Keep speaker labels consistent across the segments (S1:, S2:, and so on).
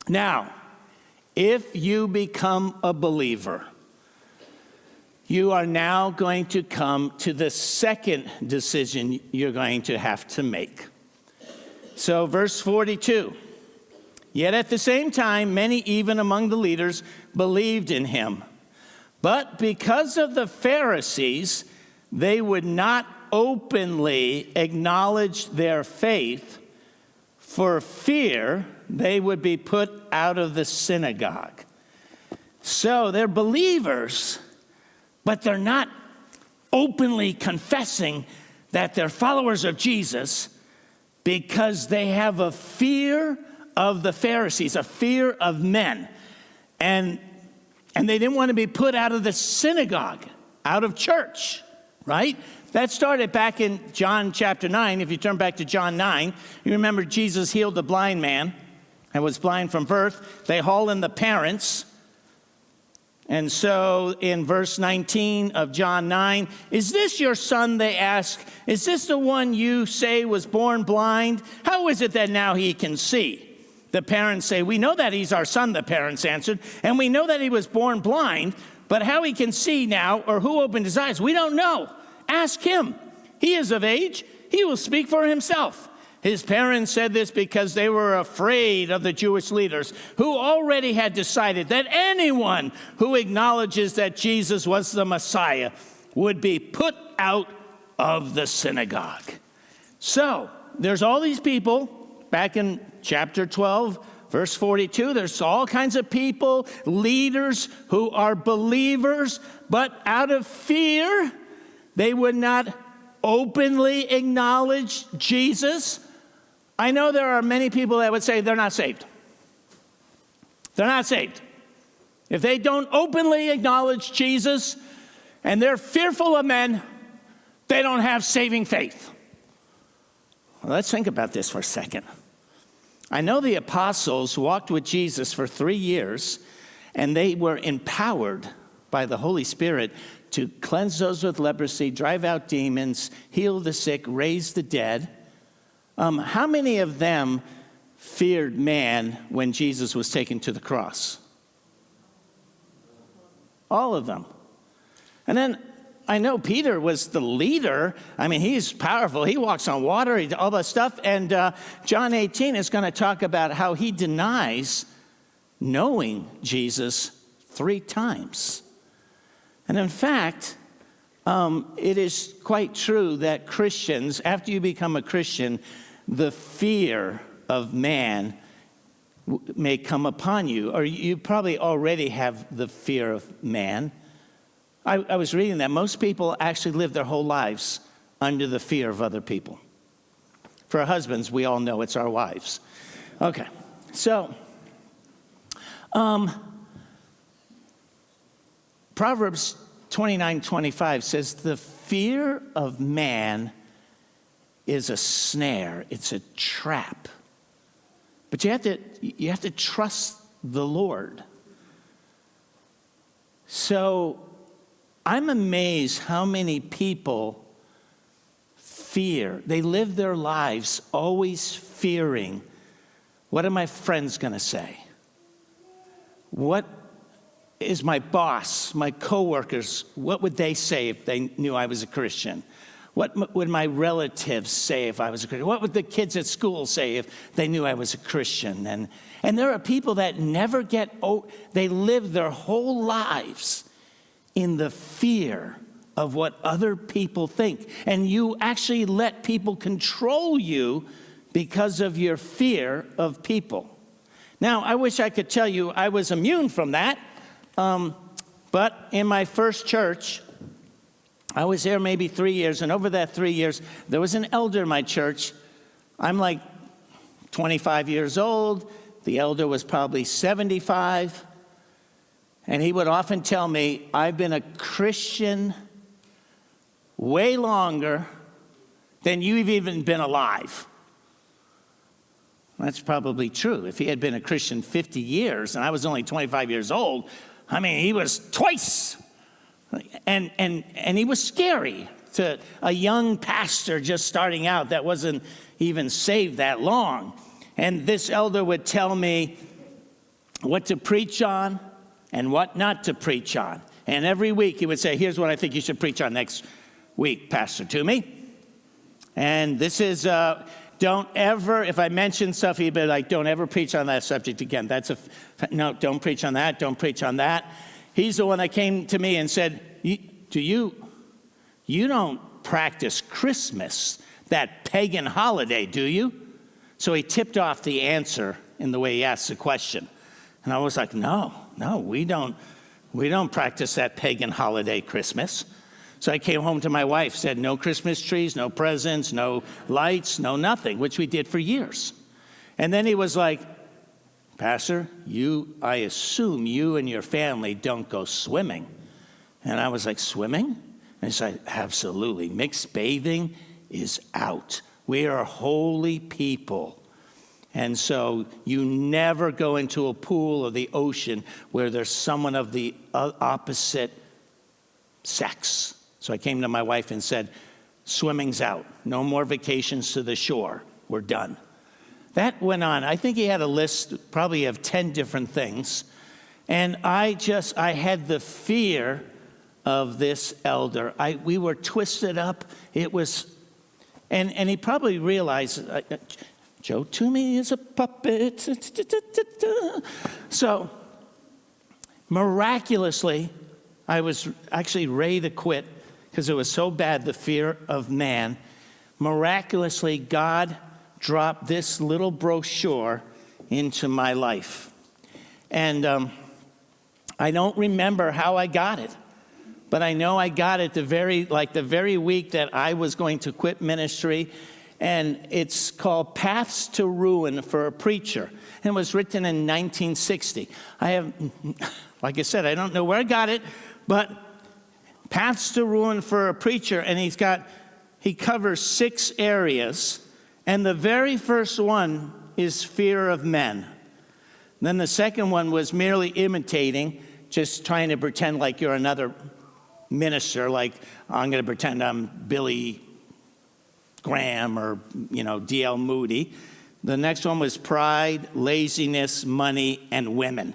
S1: Now, if you become a believer, you are now going to come to the second decision you're going to have to make. So verse 42, yet at the same time, many even among the leaders believed in him. But because of the Pharisees, they would not openly acknowledge their faith for fear they would be put out of the synagogue. So they're believers, but they're not openly confessing that they're followers of Jesus because they have a fear of the Pharisees, a fear of men. And they didn't want to be put out of the synagogue, out of church, right? That started back in John chapter 9. If you turn back to John 9, you remember Jesus healed the blind man and was blind from birth. They haul in the parents. And so in verse 19 of John 9, is this your son, they ask? Is this the one you say was born blind? How is it that now he can see? The parents say, we know that he's our son, the parents answered, and we know that he was born blind, but how he can see now or who opened his eyes, we don't know. Ask him. He is of age. He will speak for himself. His parents said this because they were afraid of the Jewish leaders who already had decided that anyone who acknowledges that Jesus was the Messiah would be put out of the synagogue. So there's all these people back in chapter 12, verse 42. There's all kinds of people, leaders who are believers, but out of fear, they would not openly acknowledge Jesus. I know there are many people that would say they're not saved. They're not saved. If they don't openly acknowledge Jesus and they're fearful of men, they don't have saving faith. Well, let's think about this for a second. I know the apostles walked with Jesus for 3 years, and they were empowered by the Holy Spirit to cleanse those with leprosy, drive out demons, heal the sick, raise the dead. How many of them feared man when Jesus was taken to the cross? All of them. And then I know Peter was the leader. I mean, he's powerful. He walks on water, all that stuff. And John 18 is going to talk about how he denies knowing Jesus 3 times. And in fact, it is quite true that Christians, after you become a Christian, the fear of man may come upon you, or you probably already have the fear of man. I was reading that most people actually live their whole lives under the fear of other people. For our husbands, we all know it's our wives. Okay, so Proverbs 29:25 says, the fear of man is a snare, it's a trap. But you have to trust the Lord. So I'm amazed how many people fear. They live their lives always fearing, what are my friends going to say? What is my boss, my coworkers, what would they say if they knew I was a Christian? What would my relatives say if I was a Christian? What would the kids at school say if they knew I was a Christian? And there are people that never they live their whole lives in the fear of what other people think. And you actually let people control you because of your fear of people. Now, I wish I could tell you I was immune from that. But in my first church, I was there maybe 3 years, and over that 3 years, there was an elder in my church. I'm like 25 years old. The elder was probably 75. And he would often tell me, I've been a Christian way longer than you've even been alive. That's probably true. If he had been a Christian 50 years and I was only 25 years old, I mean, he was twice. And he was scary to a young pastor just starting out that wasn't even saved that long. And this elder would tell me, what to preach on and what not to preach on. And every week he would say, here's what I think you should preach on next week, Pastor Toomey. And this is, don't ever, if I mention stuff, he'd be like, don't ever preach on that subject again. No, don't preach on that, don't preach on that. He's the one that came to me and said, you don't practice Christmas, that pagan holiday, do you? So he tipped off the answer in the way he asked the question. And I was like, no, we don't practice that pagan holiday Christmas. So I came home to my wife, said no Christmas trees, no presents, no lights, no nothing, which we did for years. And then he was like, Pastor, I assume you and your family don't go swimming. And I was like, swimming? And he said, absolutely. Mixed bathing is out. We are holy people. And so you never go into a pool or the ocean where there's someone of the opposite sex. So I came to my wife and said, swimming's out. No more vacations to the shore. We're done. That went on. I think he had a list probably of 10 different things. And I had the fear of this elder. We were twisted up. It was, and he probably realized, Joe Toomey is a puppet. So miraculously, I was actually ready to quit because it was so bad, the fear of man. Miraculously, God dropped this little brochure into my life. And I don't remember how I got it, but I know I got it the very week that I was going to quit ministry. And it's called Paths to Ruin for a Preacher. And it was written in 1960. Like I said, I don't know where I got it, but Paths to Ruin for a Preacher. And he covers 6 areas. And the very first one is fear of men. Then the second one was merely imitating, just trying to pretend like you're another minister, like I'm going to pretend I'm Billy Graham or, D.L. Moody. The next one was pride, laziness, money, and women.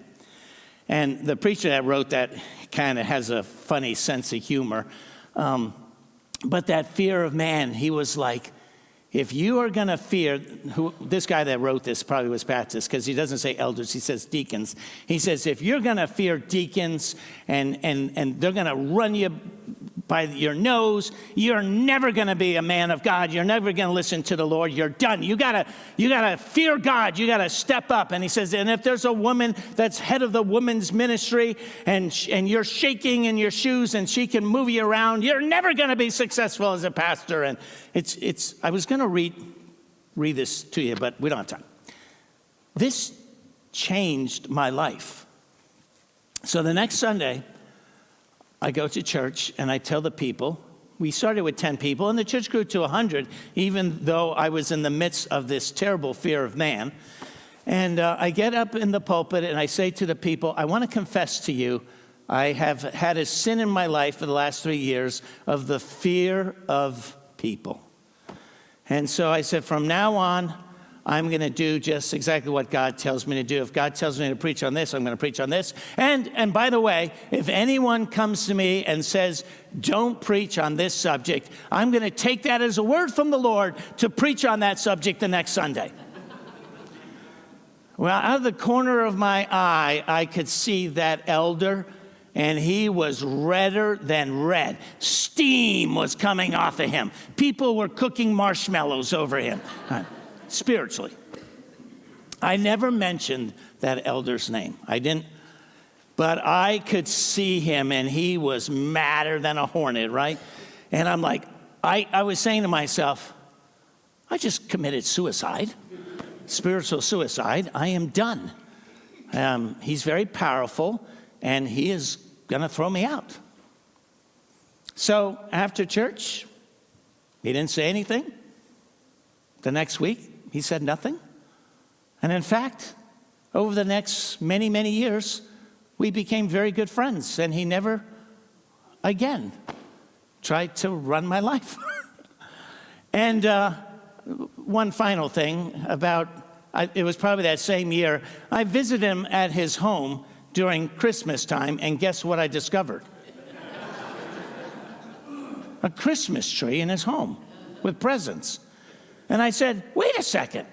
S1: And the preacher that wrote that kind of has a funny sense of humor. But that fear of man, he was like, if you are going to fear, this guy that wrote this probably was Baptist because he doesn't say elders, he says deacons. He says, if you're going to fear deacons and they're going to run you by your nose, you're never going to be a man of God. You're never going to listen to the Lord. You're done. You gotta fear God. You gotta step up. And he says, and if there's a woman that's head of the women's ministry and you're shaking in your shoes and she can move you around, you're never going to be successful as a pastor. And I was going to read this to you, but we don't have time. This changed my life. So the next Sunday, I go to church and I tell the people, we started with 10 people and the church grew to 100, even though I was in the midst of this terrible fear of man. And I get up in the pulpit and I say to the people, I want to confess to you, I have had a sin in my life for the last 3 years of the fear of people. And so I said, from now on, I'm going to do just exactly what God tells me to do. If God tells me to preach on this, I'm going to preach on this. And by the way, if anyone comes to me and says, don't preach on this subject, I'm going to take that as a word from the Lord to preach on that subject the next Sunday. Well, out of the corner of my eye, I could see that elder, and he was redder than red. Steam was coming off of him. People were cooking marshmallows over him. Spiritually. I never mentioned that elder's name. I didn't, but I could see him and he was madder than a hornet, right? And I'm like, I was saying to myself, I just committed suicide, spiritual suicide. I am done. He's very powerful and he is going to throw me out. So after church, he didn't say anything. The next week, he said nothing. And in fact, over the next many, many years, we became very good friends. And he never, again, tried to run my life. And one final thing about it was probably that same year, I visited him at his home during Christmas time, and guess what I discovered? A Christmas tree in his home with presents. And I said, wait a second.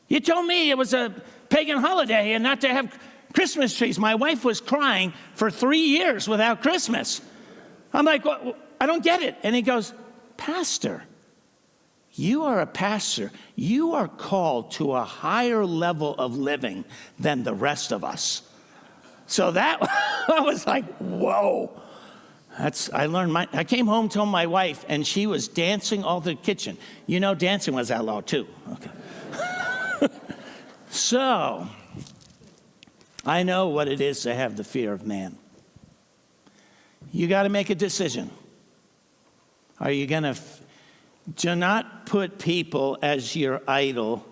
S1: You told me it was a pagan holiday and not to have Christmas trees. My wife was crying for 3 years without Christmas. I'm like, well, I don't get it. And he goes, Pastor, you are a pastor. You are called to a higher level of living than the rest of us. So that, I was like, whoa. I came home, told my wife, and she was dancing all the kitchen. You know, dancing was outlawed too. Okay. So, I know what it is to have the fear of man. You got to make a decision. Are you going to do not put people as your idol?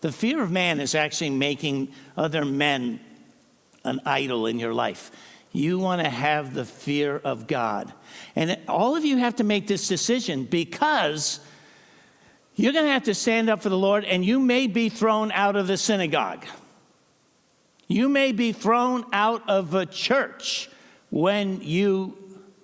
S1: The fear of man is actually making other men an idol in your life. You want to have the fear of God. And all of you have to make this decision because you're going to have to stand up for the Lord, and you may be thrown out of the synagogue. You may be thrown out of a church when you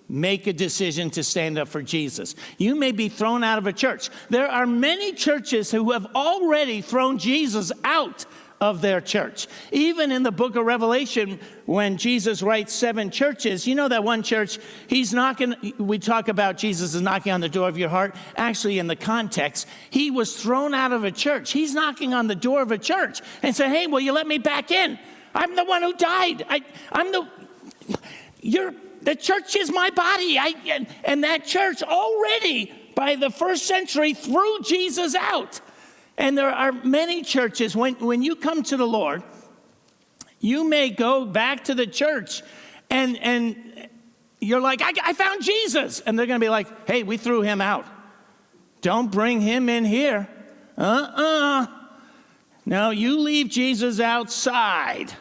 S1: make a decision to stand up for Jesus. You may be thrown out of a church. There are many churches who have already thrown Jesus out of their church. Even in the book of Revelation, when Jesus writes 7 churches, you know that one church, he's knocking, we talk about Jesus is knocking on the door of your heart. Actually, in the context, he was thrown out of a church. He's knocking on the door of a church and saying, hey, will you let me back in? I'm the one who died. The church is my body. And that church already, by the first century, threw Jesus out. And there are many churches, when you come to the Lord, you may go back to the church and you're like, I found Jesus. And they're going to be like, hey, we threw him out. Don't bring him in here. No, you leave Jesus outside,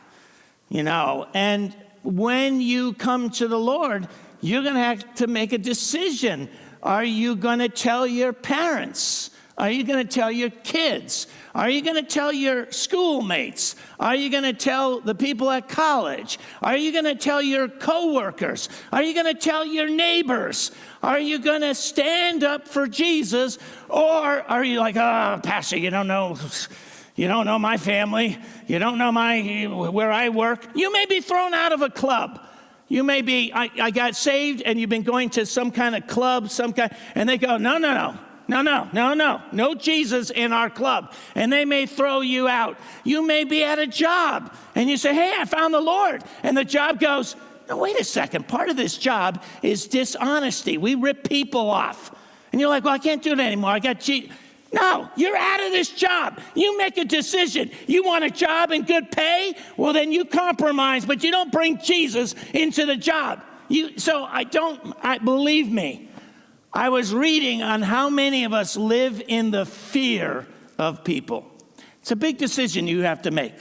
S1: And when you come to the Lord, you're going to have to make a decision. Are you going to tell your parents? Are you going to tell your kids? Are you going to tell your schoolmates? Are you going to tell the people at college? Are you going to tell your coworkers? Are you going to tell your neighbors? Are you going to stand up for Jesus? Or are you like, Pastor, you don't know my family. You don't know where I work. You may be thrown out of a club. You may be, I got saved and you've been going to some kind of club, and they go, no Jesus in our club. And they may throw you out. You may be at a job and you say, hey, I found the Lord. And the job goes, no, wait a second. Part of this job is dishonesty. We rip people off. And you're like, well, I can't do it anymore. I got Jesus. No, you're out of this job. You make a decision. You want a job and good pay? Well, then you compromise, but you don't bring Jesus into the job. Believe me, I was reading on how many of us live in the fear of people. It's a big decision you have to make.